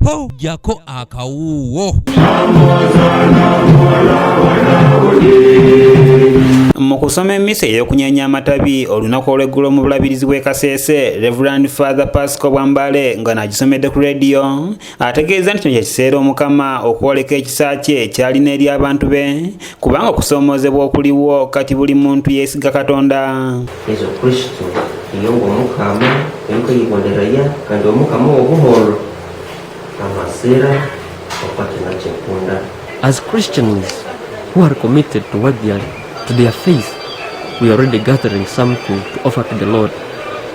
po jako akawuwo. Mu kusoma emmisa ey'okunyenya amatabi olunaku olw'eggulo mu bulabirizi bw'e Kasese, Reverend Father Pascal Bwambale nga n'agisomedde ku radio ategeeza nti kino kye kiseera Omukama okwoleka ekisa kye kyalina eri abantu be kubanga okusoomoozebwa okuliwo kati buli muntu yeesiga Katonda. Yesu Kristo yongo Omukama enkayibonderaya kandi Omukama obuholo amasera okwatina kyekunda. As Christians who are committed to their faith, we are already gathering something to offer to the Lord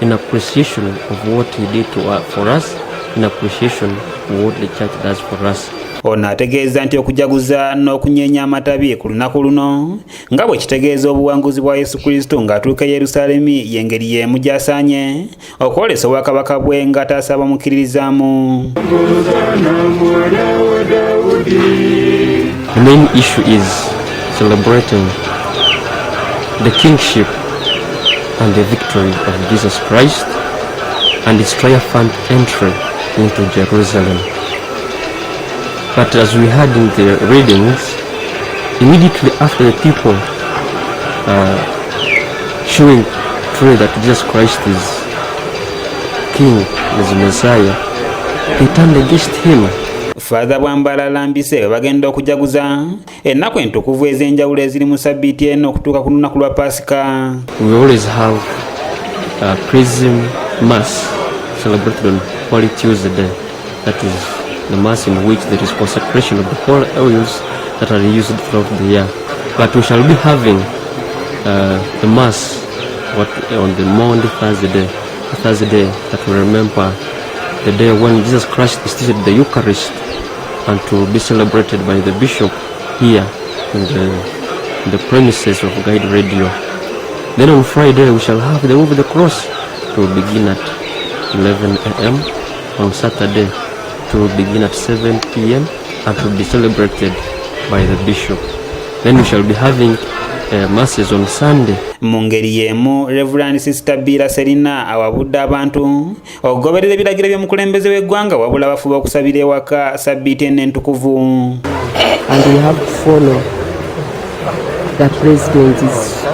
in appreciation of what He did for us, in appreciation of what the church does for us. Ono ategeeza nti okujaguza n'okunyenya amatabi ku lunaku luno nga bwe kitegeeza obuwanguzi bwa Yesu Kristo ng'atuuka e Yerusaalemi y'engeri y'emu gy'asaanye okwolesa obwakabaka bwe nga taasa abamukkiririzaamu. The main issue is celebrating the kingship and the victory of Jesus Christ and His triumphant entry into Jerusalem. But as we had in the readings, immediately after the people showing through that Jesus Christ is King, is Messiah, they turned against Him. Father Bwambale alambise bagenda okujaguza ennaku entukuvu ez'enjawulo eziri mu sabiiti eno okutuuka ku lunaku lwa Pasika. We always have a Chrism Mass celebrated on Holy Tuesday. That is the Mass in which there is consecration of the holy oils that are used throughout the year. But we shall be having the Mass on the Monday, Thursday that we remember the day when Jesus Christ instituted the Eucharist and to be celebrated by the bishop here in the premises of Guide Radio. Then on Friday we shall have the Over the Cross to begin at 11 a.m. On Saturday to begin at 7 p.m. and to be celebrated by the bishop. Then we shall be having masses on Sunday. Mu ngeri y'emu, Reverend Sister Bira Serina awabudde abantu okugoberera ebiragiro by'omukulembeze w'eggwanga wabula bafuba okusabira ewaka sabiiti eno entukuvu. And we have to follow the president's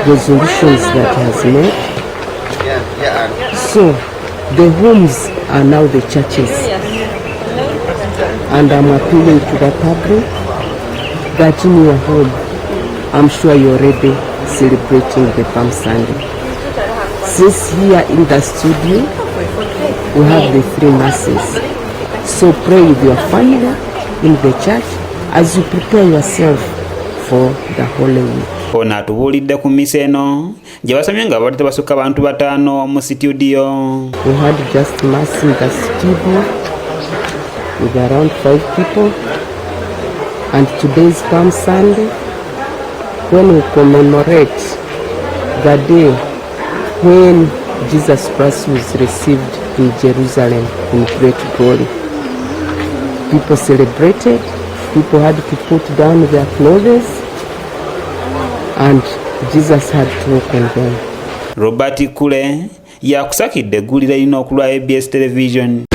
resolutions that he has made. So the homes are now the churches. And I'm appealing to the public that in your home, I'm sure you're already celebrating the Palm Sunday. Since here in the studio, we have the 3 masses. So pray with your family in the church as you prepare yourself for the Holy Week. Ono atubuulidde ku mmisa eno gye basomye nga babadde basukka abantu 5 mu studio. We had just mass in the studio with around 5 people. And today's Palm Sunday, when we commemorate the day when Jesus Christ was received in Jerusalem in great glory. People celebrated, people had to put down their clothes, and Jesus had to walk on them. Robert Kule yakusakidde eggulire lino okulwa ABS Television.